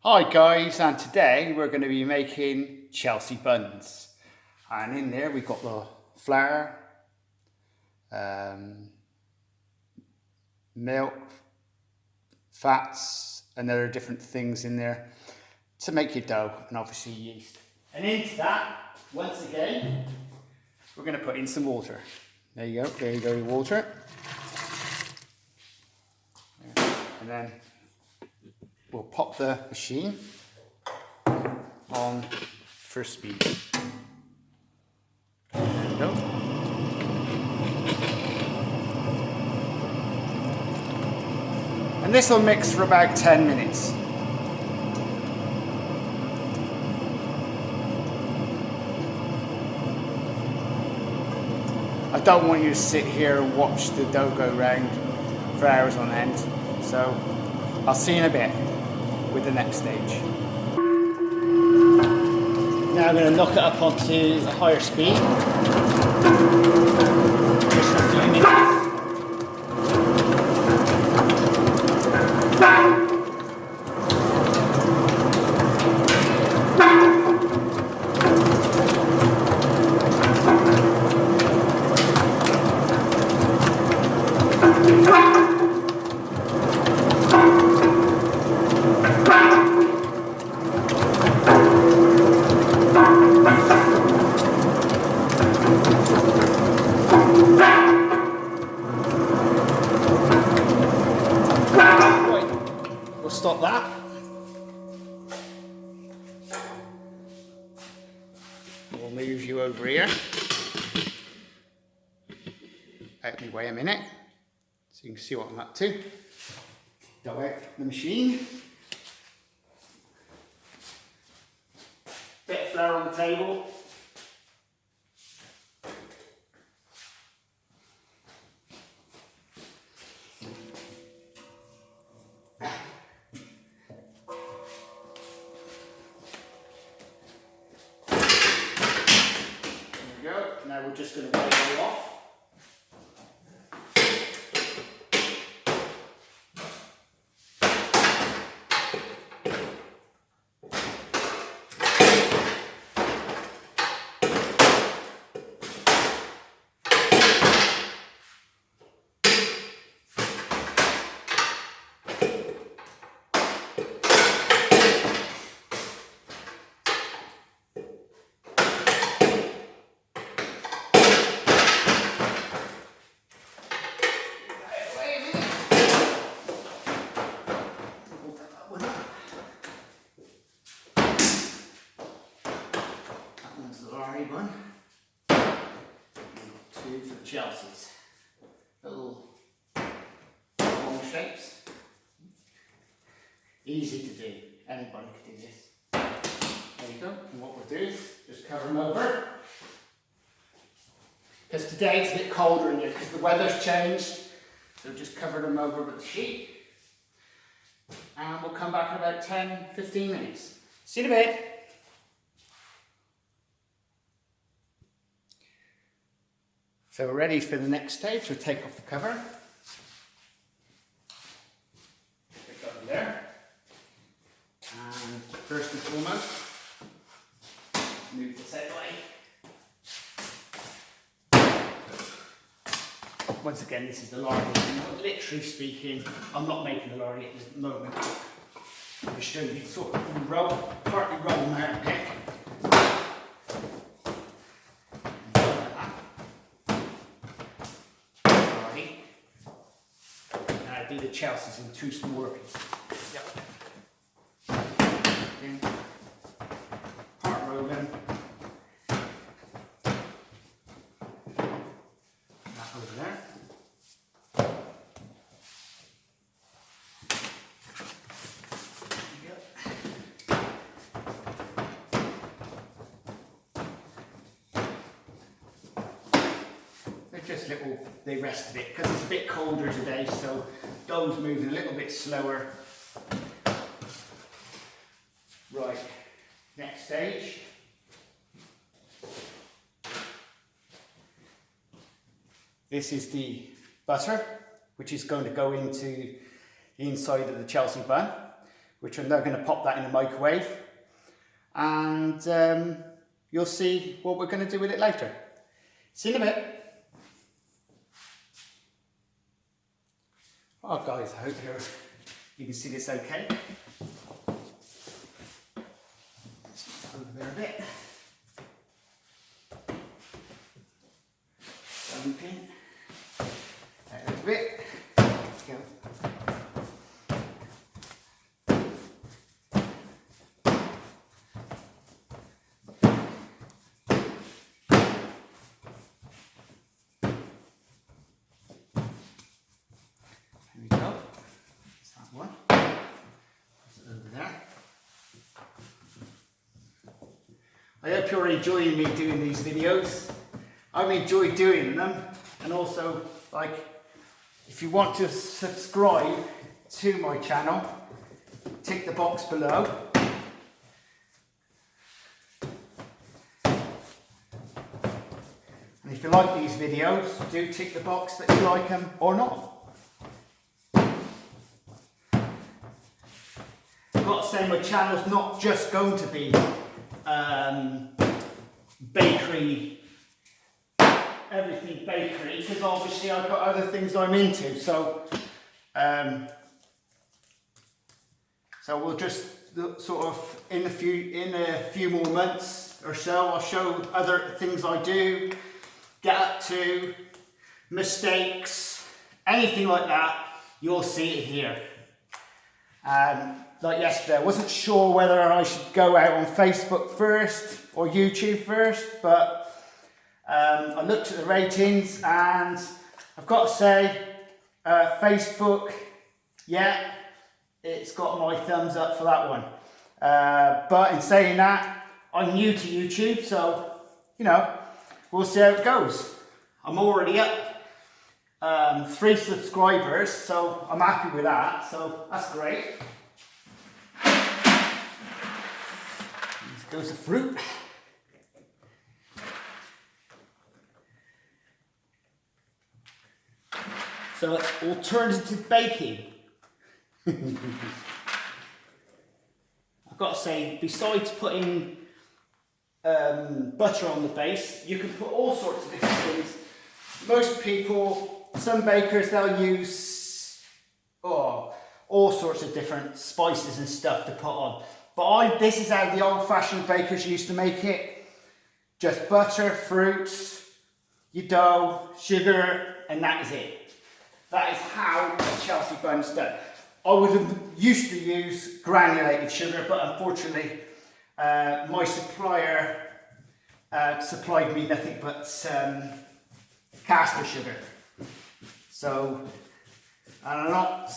Hi guys, and today we're going to be making Chelsea buns, and in there we've got the flour, milk, fats and other different things in there to make your dough, and obviously yeast. And into that, once again, we're going to put in some water. There you go your water. And then we'll pop the machine on first speed. There we go. And this will mix for about 10 minutes. I don't want you to sit here and watch the dough go round for hours on end. So I'll see you in a bit with the next stage. Now I'm going to knock it up onto a higher speed. Just for a few minutes. We'll stop that. We'll move you over here. Out my way a minute, so you can see what I'm up to. Go out the machine. Bit of flour on the table. Now we're just going to wipe it off. Bun. Two for the Chelseas. Little long shapes. Easy to do. Anybody can do this. There you go. And what we'll do is just cover them over. Because today it's a bit colder in here because the weather's changed. So just cover them over with the sheet. And we'll come back in about 10-15 minutes. See you in a bit. So we're ready for the next stage. We'll take off the cover. Put it over there. And first and foremost, move this out of the way. Once again, this is the larvae. Literally speaking, I'm not making the larvae at this moment. I'm just showing you sort of partly roll them out a bit. Do the Chelseas in two smaller pieces. Yep. Then part roll them. That over there. Just little, they rest a bit because it's a bit colder today, so dough's moving a little bit slower. Right, next stage. This is the butter, which is going to go into the inside of the Chelsea bun. which I'm now going to pop that in the microwave, and you'll see what we're going to do with it later. See you in a bit. Oh guys, I hope you can see this okay. Let's over there a bit. Pin. A little bit. Let's go. There we go. That's that one. Put it over there. I hope you're enjoying me doing these videos. I enjoy doing them, and also, like, if you want to subscribe to my channel, tick the box below. And if you like these videos, do tick the box that you like them or not. I've got to say, my channel's not just going to be bakery, everything bakery, because obviously I've got other things I'm into, so we'll just sort of in a few more months or so, I'll show other things I do, get up to, mistakes, anything like that. You'll see it here. Like yesterday, I wasn't sure whether I should go out on Facebook first or YouTube first, but I looked at the ratings, and I've got to say, Facebook, yeah, it's got my thumbs up for that one. But in saying that, I'm new to YouTube, so, you know, we'll see how it goes. I'm already up 3 subscribers, so I'm happy with that, so that's great. Goes the fruit. So it's alternative baking. I've got to say, besides putting butter on the base, you can put all sorts of different things. Most people, some bakers, they'll use all sorts of different spices and stuff to put on. But this is how the old-fashioned bakers used to make it. Just butter, fruits, your dough, sugar, and that is it. That is how a Chelsea bun's done. I would have used to use granulated sugar, but unfortunately, my supplier supplied me nothing but Castor Sugar. So, and I'm not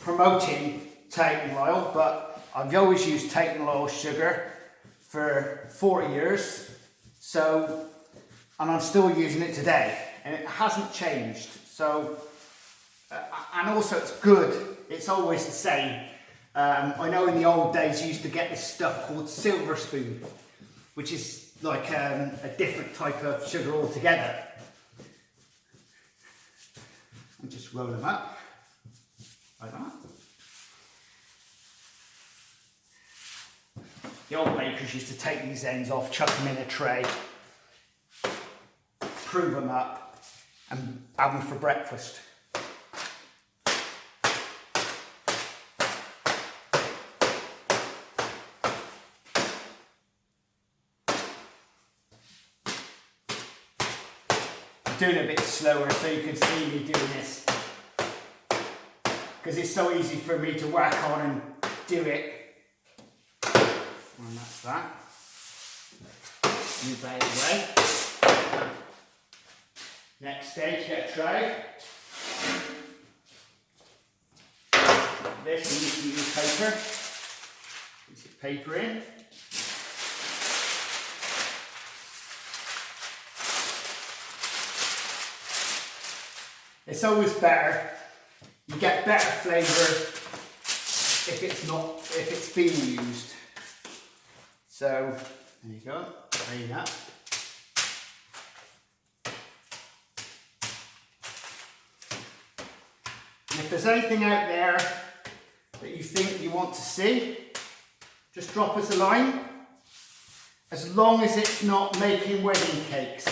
promoting Titan oil, but I've always used Titan oil sugar for 40 years, so, and I'm still using it today, and it hasn't changed. So, and also it's good. It's always the same. I know in the old days you used to get this stuff called silver spoon, which is like a different type of sugar altogether. And just roll them up like that. The old bakers used to take these ends off, chuck them in a tray, prove them up, and have them for breakfast. I'm doing it a bit slower so you can see me doing this, because it's so easy for me to whack on and do it. And that's that. Move that away. Next stage, get a tray. This, and you can use paper. Piece of paper in. It's always better. You get better flavour if it's being used. So, there you go, clean up. And if there's anything out there that you think you want to see, just drop us a line. As long as it's not making wedding cakes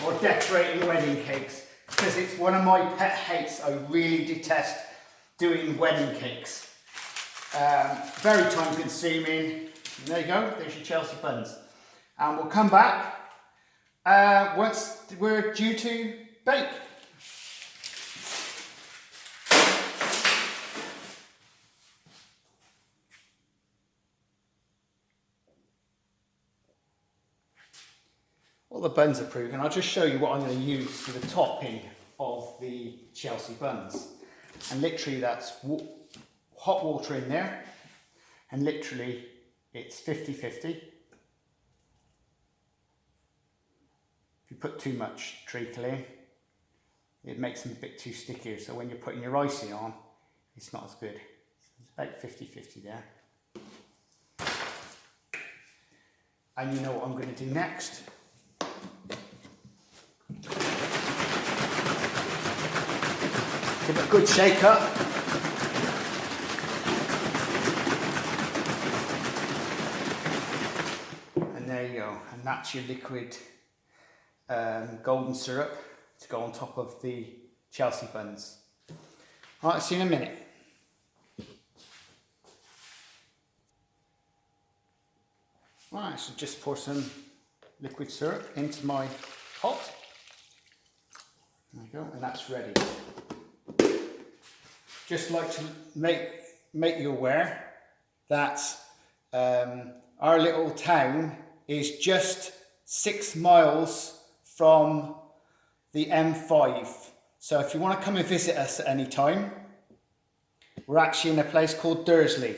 or decorating wedding cakes, because it's one of my pet hates. I really detest doing wedding cakes. Very time consuming. And there you go, there's your Chelsea buns. And we'll come back once we're due to bake. Well, the buns are proven. I'll just show you what I'm going to use for the topping of the Chelsea buns. And literally that's hot water in there. And literally it's 50-50. If you put too much treacle in, it makes them a bit too sticky. So when you're putting your icing on, it's not as good. So it's about 50-50 there. And you know what I'm going to do next? Give it a good shake up. And there you go. And that's your liquid golden syrup to go on top of the Chelsea buns. Alright, see you in a minute. Right, so just pour some liquid syrup into my pot. There you go, and that's ready. Just like to make you aware that our little town is just 6 miles from the M5. So if you want to come and visit us at any time, we're actually in a place called Dursley.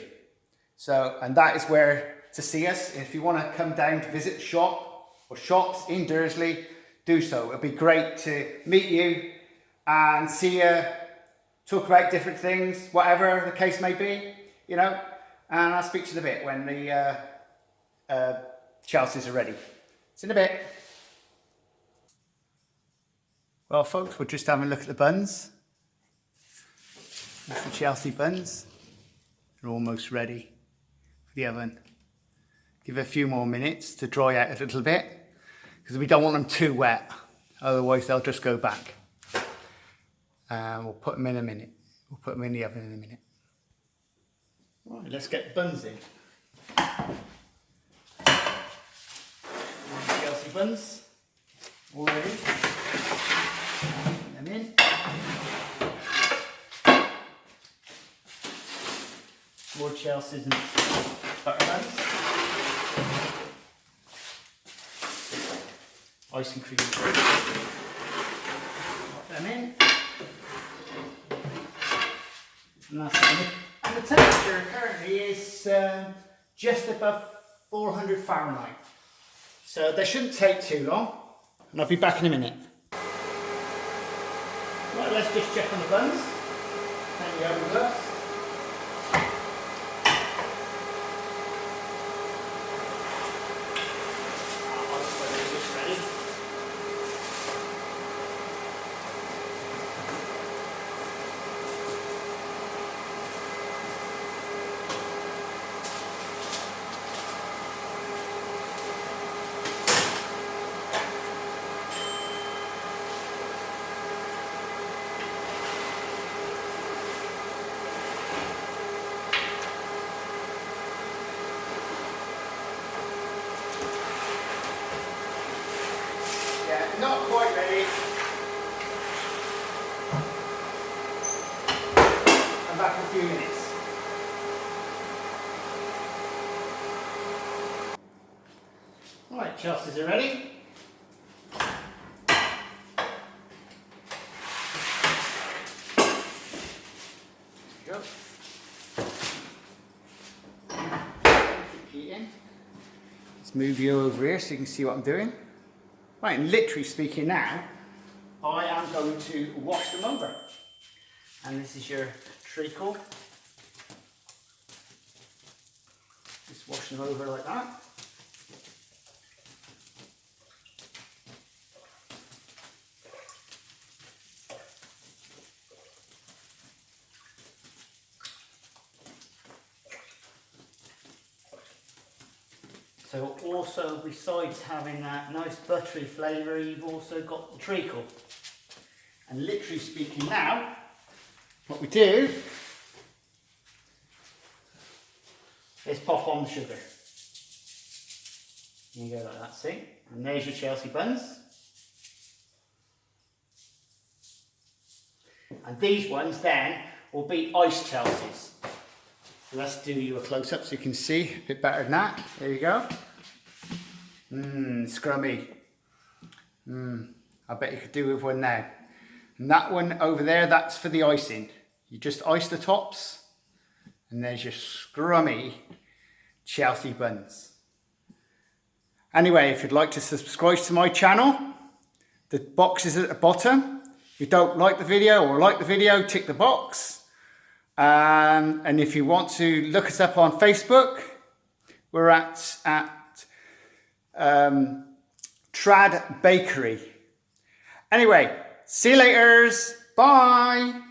So, and that is where to see us. If you want to come down to visit the shop or shops in Dursley, do so. It'll be great to meet you and see you, talk about different things, whatever the case may be, you know. And I'll speak to you in a bit when the Chelseas are ready. See you in a bit. Well, folks, we're just having a look at the buns. That's the Chelsea buns. They're almost ready for the oven. Give it a few more minutes to dry out a little bit, because we don't want them too wet, otherwise they'll just go back. We'll put them in a minute. We'll put them in the oven in a minute. Right, let's get the buns in. Chelsea buns, all ready. Put them in. More Chelseas and butter buns. Ice and cream. Put them in. And that's it. And the temperature currently is just above 400 Fahrenheit. So they shouldn't take too long. And I'll be back in a minute. Right, let's just check on the buns. Turn the oven up. Not quite ready. Come back in a few minutes. Alright, Chelseas are ready. There you go. Keep eating. Let's move you over here so you can see what I'm doing. Right, and literally speaking now, I am going to wash them over. And this is your treacle. Just wash them over like that. So also, besides having that nice buttery flavour, you've also got the treacle. And literally speaking now, what we do is pop on the sugar. You go like that, see? And there's your Chelsea buns. And these ones then will be iced Chelseas. So let's do you a close-up so you can see a bit better than that. There you go. Scrummy. I bet you could do with one now. And that one over there, that's for the icing. You just ice the tops, and there's your scrummy Chelsea buns. Anyway, if you'd like to subscribe to my channel, the box is at the bottom. If you don't like the video or like the video, tick the box. And if you want to look us up on Facebook, we're at Trad Bakery. Anyway, see you later. Bye.